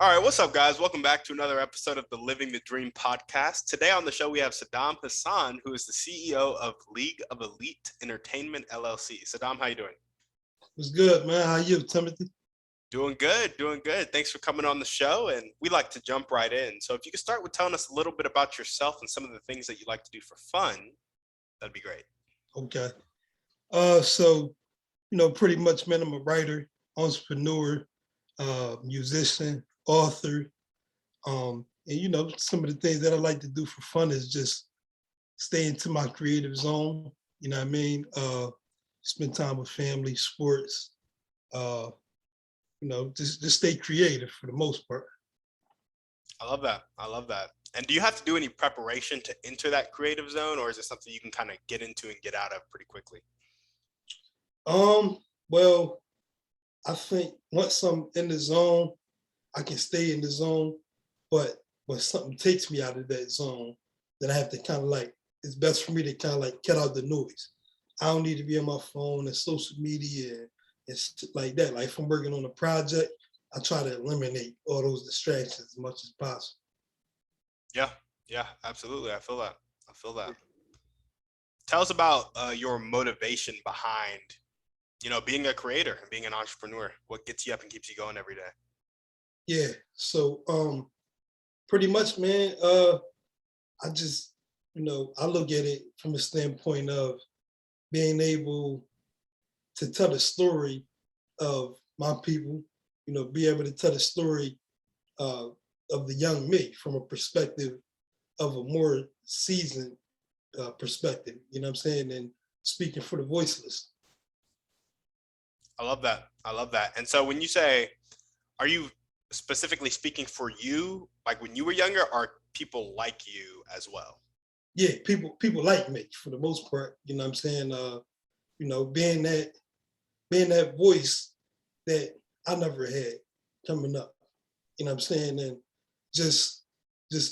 All right, what's up, guys? Welcome back to another episode of the Living the Dream podcast. Today on the show, we have Sadaam Hasaan, who is the CEO of League of Elite Entertainment, LLC. Sadaam, how you doing? What's good, man? How you, Timothy? Doing good, doing good. Thanks for coming on the show, and we like to jump right in. So if you could start with telling us a little bit about yourself and some of the things that you like to do for fun, that'd be great. Okay. So, pretty much, man, I'm a writer, entrepreneur, musician, author. And some of the things that I like to do for fun is just stay into my creative zone. You know what I mean? Spend time with family, sports, uh, just stay creative for the most part. I love that. I love that. And do you have to do any preparation to enter that creative zone, or is it something you can kind of get into and get out of pretty quickly? Well, I think once I'm in the zone, I can stay in the zone. But when something takes me out of that zone, then I have to kind of it's best for me to kind of cut out the noise. I don't need to be on my phone and social media and shit like that. Like if I'm working on a project, I try to eliminate all those distractions as much as possible. Yeah, absolutely. I feel that. I feel that. Tell us about your motivation behind, being a creator and being an entrepreneur. What gets you up and keeps you going every day? Yeah. So pretty much, man, I just, I look at it from a standpoint of being able to tell the story of my people, be able to tell the story of the young me from a perspective of a more seasoned perspective, you know what I'm saying? And speaking for the voiceless. I love that. I love that. And so when you say, are you specifically speaking for you, like when you were younger, or people like you as well? Yeah, people like me for the most part, you know what I'm saying? Being that voice that I never had coming up, you know what I'm saying? And just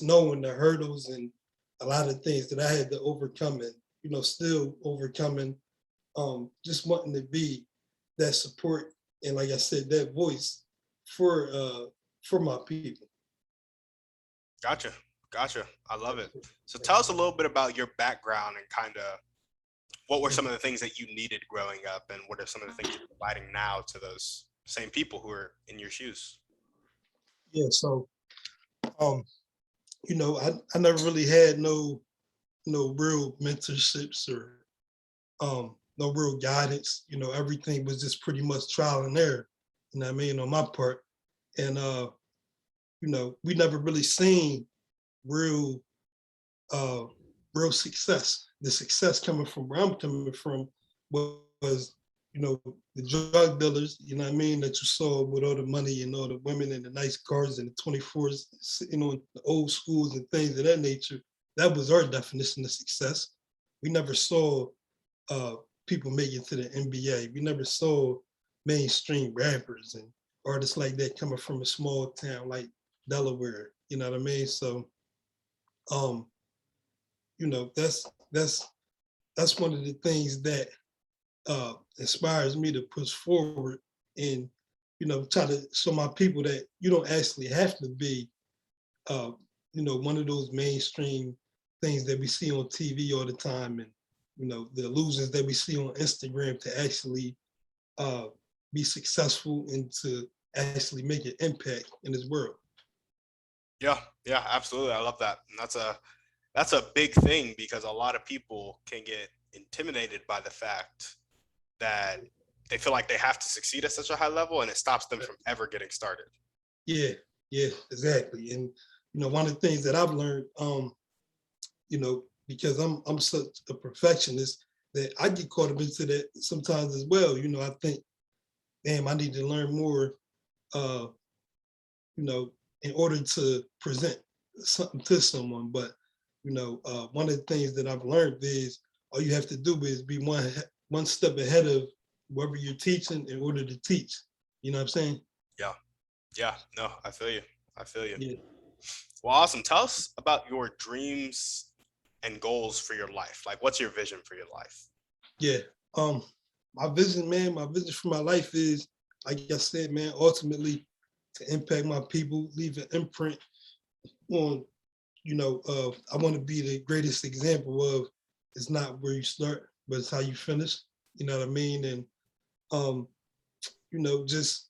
knowing the hurdles and a lot of things that I had to overcome and, still overcoming, just wanting to be that support and like I said, that voice for my people. Gotcha. I love it. So tell us a little bit about your background and kind of what were some of the things that you needed growing up, and what are some of the things you're providing now to those same people who are in your shoes? Yeah, so um, I never really had no real mentorships or no real guidance. Everything was just pretty much trial and error, you know what I mean, on my part. And we never really seen real real success. The success coming from where I'm coming from was, the drug dealers, you know what I mean, that you saw with all the money and all the women and the nice cars and the 24s, the old schools and things of that nature. That was our definition of success. We never saw people make it to the NBA. We never saw mainstream rappers and artists like that coming from a small town like Delaware. You know what I mean? So, um, that's one of the things that inspires me to push forward and try to show my people that you don't actually have to be uh, one of those mainstream things that we see on TV all the time and the illusions that we see on Instagram to actually be successful and to actually make an impact in this world. Yeah, absolutely. I love that. And that's a big thing, because a lot of people can get intimidated by the fact that they feel like they have to succeed at such a high level, and it stops them from ever getting started. Yeah, exactly. And one of the things that I've learned, because I'm such a perfectionist that I get caught up into that sometimes as well. I think, damn, I need to learn more, uh, in order to present something to someone. But one of the things that I've learned is all you have to do is be one step ahead of whoever you're teaching in order to teach. You know what I'm saying? Yeah. No, I feel you. I feel you. Yeah. Well, awesome. Tell us about your dreams and goals for your life. Like, what's your vision for your life? Yeah. My vision, man, my vision for my life is, like I said, man, ultimately to impact my people, leave an imprint on, I want to be the greatest example of it's not where you start, but it's how you finish. You know what I mean? And um, you know, just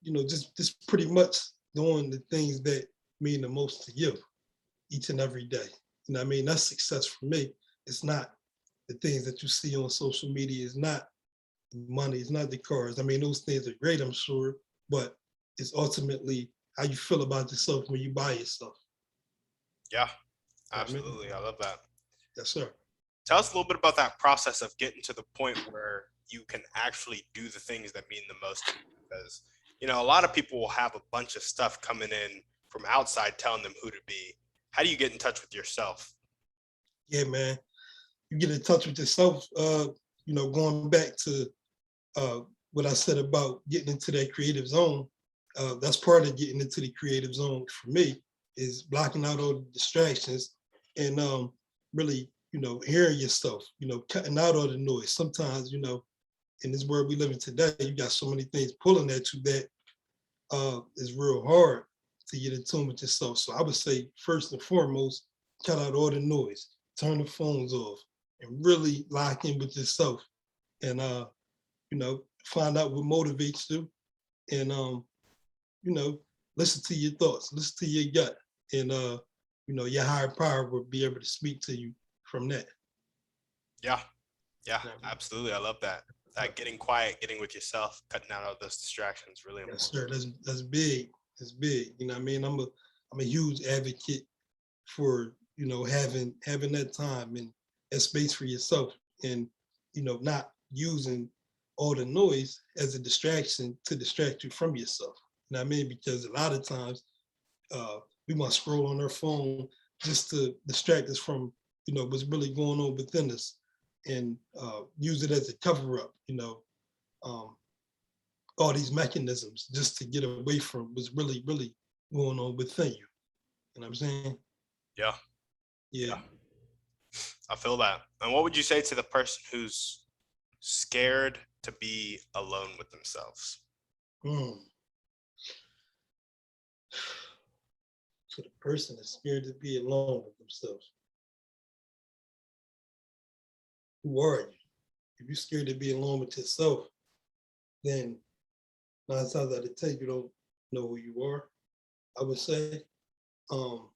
just pretty much doing the things that mean the most to you each and every day. You know what I mean? That's success for me. It's not the things that you see on social media, it's not the money, it's not the cars. I mean, those things are great, I'm sure, but it's ultimately how you feel about yourself when you buy yourself. Yeah, You know what I mean? absolutely. I love that. Yes, sir. Tell us a little bit about that process of getting to the point where you can actually do the things that mean the most to you. Because, a lot of people will have a bunch of stuff coming in from outside telling them who to be. How do you get in touch with yourself? Yeah, man. You get in touch with yourself, going back to uh, what I said about getting into that creative zone. That's part of getting into the creative zone for me is blocking out all the distractions and really, hearing yourself, cutting out all the noise. Sometimes, in this world we live in today, you got so many things pulling at you that is real hard to get in tune with yourself. So I would say first and foremost, cut out all the noise, turn the phones off, and really lock in with yourself. And find out what motivates you, and you know, listen to your thoughts, listen to your gut, and your higher power will be able to speak to you from that. Yeah, yeah, You know? absolutely. I love that. That getting quiet, getting with yourself, cutting out all those distractions, really Yes, important. sir. That's big. That's big. You know what I mean? I'm a huge advocate for having that time and that space for yourself, and not using all the noise as a distraction to distract you from yourself. You know what I mean? Because a lot of times uh, we must scroll on our phone just to distract us from what's really going on within us, and use it as a cover up. Um, all these mechanisms just to get away from what's really going on within you. You know what I'm saying? Yeah, Yeah. yeah, I feel that. And what would you say to the person who's scared to be alone with themselves? Mm. So the person is scared to be alone with themselves. Who are you? If you're scared to be alone with yourself, then 9 times out of 10, you don't know who you are, I would say. Um,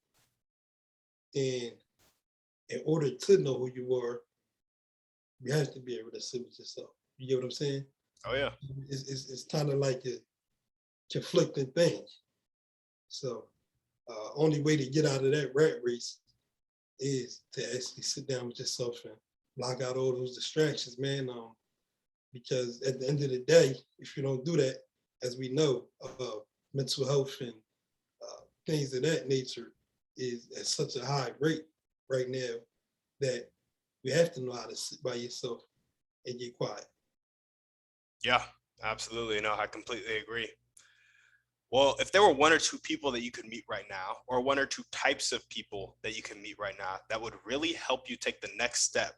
and in order to know who you are, you have to be able to sit with yourself. You get what I'm saying? Oh yeah, It's kind of like a conflicting thing. So only way to get out of that rat race is to actually sit down with yourself and block out all those distractions, man. Because at the end of the day, if you don't do that, as we know, mental health and things of that nature is at such a high rate right now that you have to know how to sit by yourself and get quiet. yeah, absolutely. No, I completely agree. Well, if there were one or two people that you could meet right now, or one or two types of people that you can meet right now that would really help you take the next step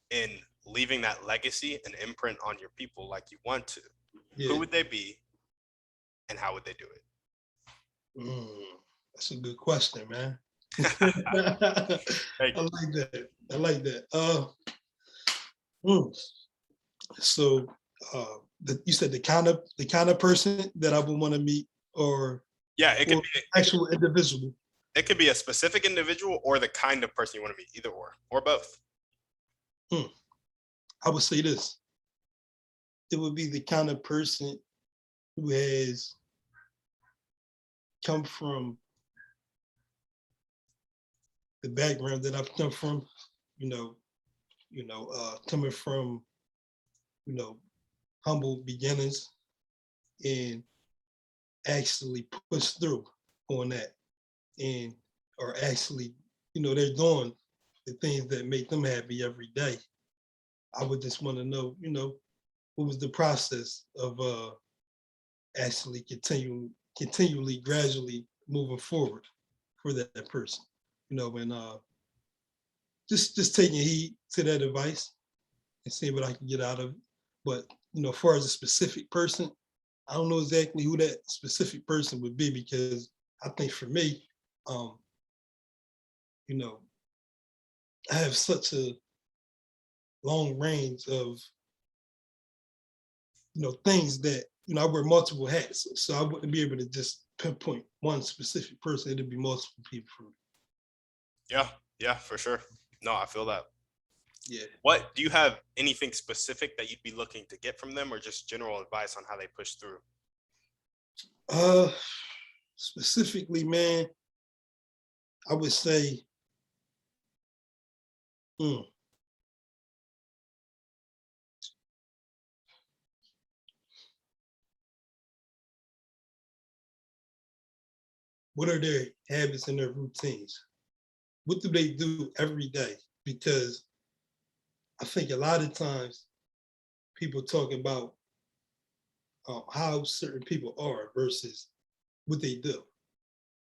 in leaving that legacy and imprint on your people like you want to, who Yeah, would they be and how would they do mm, that's a good question, man. it? I Thank you. like that. I like that. Mm. So you said the kind of person that I would want to meet, Yeah, or actual individual. it could be a specific individual or the kind of person you want to meet, either or both. Hmm. I would say this. It would be the kind of person who has come from the background that I've come from, you know, coming from, you know, humble beginnings, and actually push through on that, and are actually, they're doing the things that make them happy every day. I would just want to know, what was the process of actually continually, gradually moving forward for that person, and just taking heed to that advice and seeing what I can get out of it. But as far as a specific person, I don't know exactly who that specific person would be because I think for me, um, you know, I have such a long range of things that I wear multiple hats, so I wouldn't be able to just pinpoint one specific person. It'd be multiple people for me. Yeah, yeah, for sure. No, I feel that. Yeah. What do you have anything specific that you'd be looking to get from them, or just general advice on how they push through? Uh, Specifically, man, I would say, hmm, what are their habits and their routines? What do they do every day? Because I think a lot of times people talk about how certain people are versus what they do.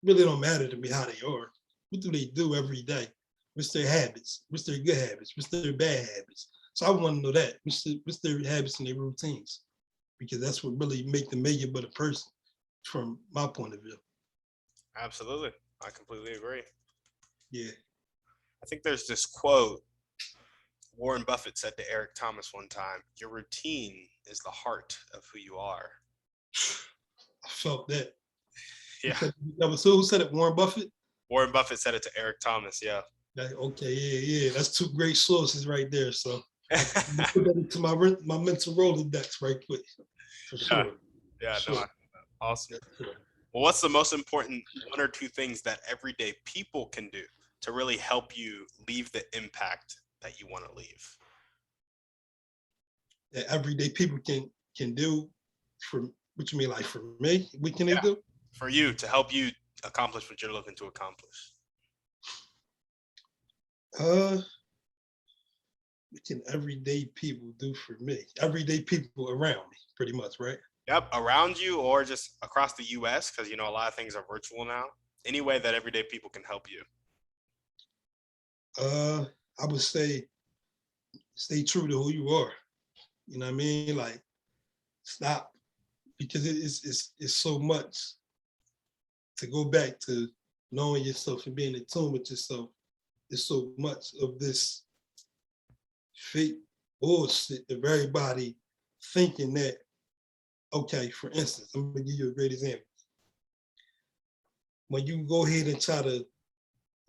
Really don't matter to me how they are. What do they do every day? What's their habits? What's their good habits? What's their bad habits? So I want to know that. What's their habits and their routines? Because that's what really make them make it but a person from my point of view. Absolutely. I completely agree. Yeah. I think there's this quote Warren Buffett said to Eric Thomas one time: "Your routine is the heart of who you are." I felt that. Yeah. That was who said it? Warren Buffett? Warren Buffett said it to Eric Thomas. Yeah. Like, okay, yeah. That's two great sources right there. So I put that into my mental Rolodex right quick. For Yeah. sure. Yeah. No. Sure. Awesome. That's sure. Well, what's the most important one or two things that everyday people can do to really help you leave the impact that you want to leave? That everyday people can do for what you mean, like for me, what can they Yeah. do? For you to help you accomplish what you're looking to accomplish. Uh what can everyday people do for me? Everyday people around me, pretty much, right? Yep. Around you or just across the US, because, a lot of things are virtual now. Any way that everyday people can help you. Uh I would say stay true to who you are. You know what I mean? Like stop because it's so much to go back to knowing yourself and being in tune with yourself. There's so much of this fake bullshit of everybody thinking that, okay, for instance, I'm gonna give you a great example. When you go ahead and try to,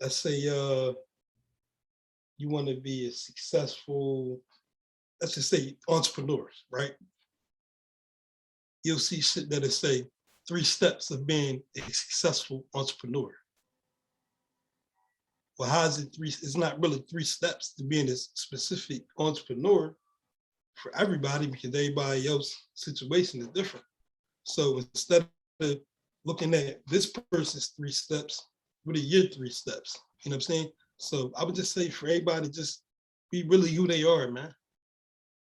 let's say you want to be a successful, let's just say entrepreneurs, right? You'll see shit that'll say 3 steps of being a successful entrepreneur. Well, how is it three? It's not really 3 steps to being a specific entrepreneur for everybody because everybody else's situation is different. So instead of looking at this person's 3 steps, what are your 3 steps? You know what I'm saying? So I would just say for everybody, just be really who they are, man.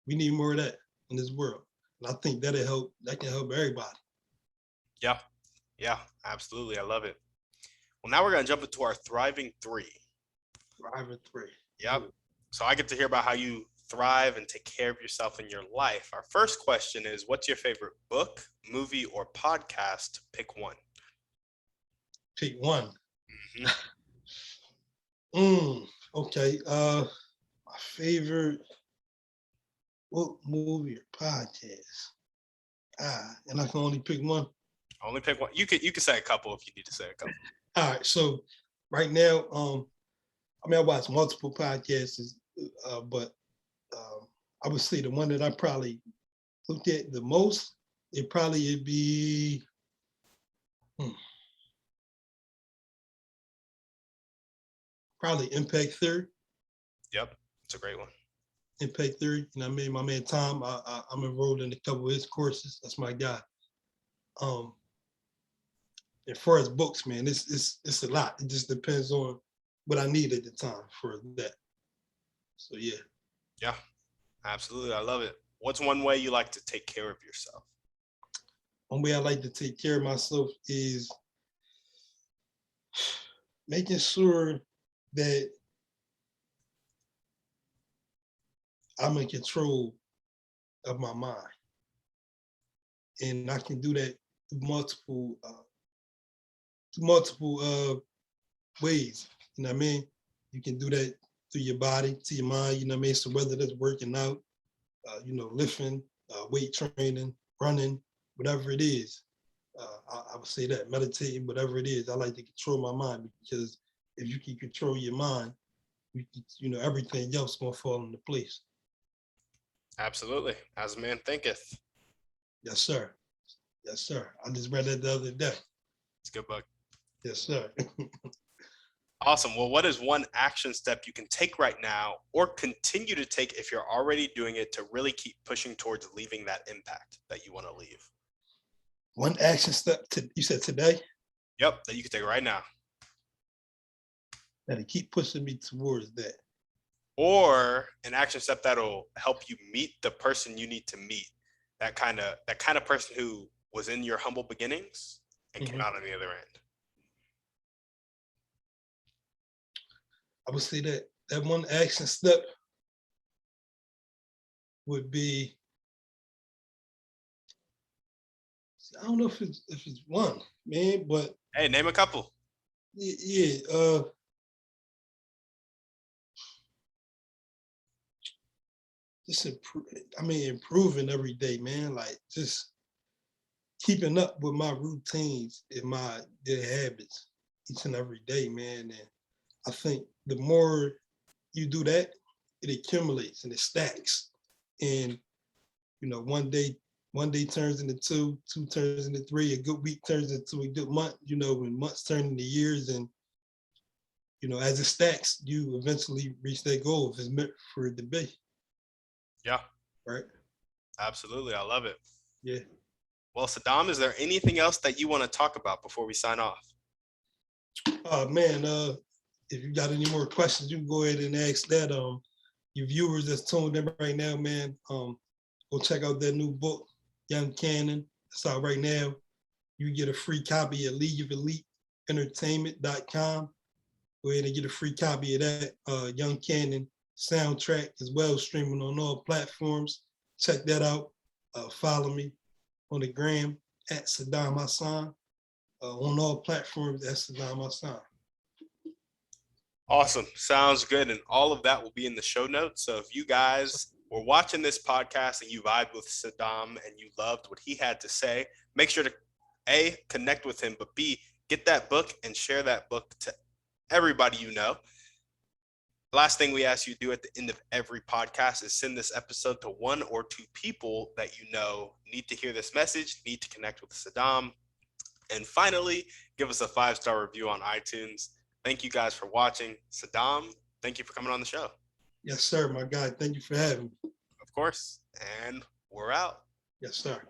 We need more of that in this world. And I think that'll help, that can help everybody. Yeah. Yeah. Absolutely. I love it. Well, now we're going to jump into our thriving three. Thriving three. Yep. So I get to hear about how you thrive and take care of yourself in your life. Our first question is, what's your favorite book, movie, or podcast? Pick one. Pick one. Mhm. Okay. My favorite book, movie, or podcast. And I can only pick one. Only pick one. You could say a couple if you need to say a couple. All right. So right now, I mean, I watch multiple podcasts, but I would say the one that I probably looked at the most, it probably would be probably Impact Theory. Yep. It's a great one. Impact Theory. You know what I mean? My man Tom, I'm enrolled in a couple of his courses. That's my guy. As far as books, man, it's a lot. It just depends on what I need at the time for that. So yeah. Yeah. Absolutely. I love it. What's one way you like to take care of yourself? One way I like to take care of myself is making sure that I'm in control of my mind. and I can do that through multiple ways. You know what I mean? You can do that through your body, to your mind. You know what I mean? So whether that's working out, lifting, weight training, running, whatever it is, I would say that meditating, whatever it is. I like to control my mind because if you can control your mind, everything else gonna fall into place. Absolutely. As a man thinketh. Yes, sir. Yes, sir. I just read that the other day. It's a good book. Yes, sir. Awesome. Well, what is one action step you can take right now or continue to take if you're already doing it to really keep pushing towards leaving that impact that you want to leave? One action step you said today? Yep, that you can take right now. That'll keep pushing me towards that. Or an action step that'll help you meet the person you need to meet. That kind of person who was in your humble beginnings and came out on the other end. I would say that one action step would be, I don't know if it's one, man, but Hey, name a couple. yeah, just improving every day, man. Like just keeping up with my routines and my daily habits each and every day, man. And I think the more you do that, it accumulates and it stacks. And one day turns into two turns into three, a good week turns into a good month, when months turn into years. And as it stacks, you eventually reach that goal if it's meant for it to be. Yeah. Right. Absolutely. I love it. Yeah. Well, Sadaam, is there anything else that you want to talk about before we sign off? Man, if you got any more questions, you can go ahead and ask that. Your viewers that's tuned in right now, man, go check out that new book, Young Cannon. It's out right now. You get a free copy at leagueofeliteentertainment.com. Go ahead and get a free copy of that Young Cannon soundtrack as well, streaming on all platforms. Check that out. Follow me on the gram at Sadaam Hasaan. On all platforms at Sadaam Hasaan. Awesome. Sounds good. And all of that will be in the show notes. So if you guys were watching this podcast and you vibed with Sadaam and you loved what he had to say, make sure to A, connect with him, but B, get that book and share that book to everybody you know. Last thing we ask you to do at the end of every podcast is send this episode to one or two people that you know need to hear this message, need to connect with Sadaam. And finally, give us a 5-star review on iTunes. Thank you guys for watching. Sadaam, thank you for coming on the show. Yes, sir, my guy. Thank you for having me. Of course. And we're out. Yes, sir.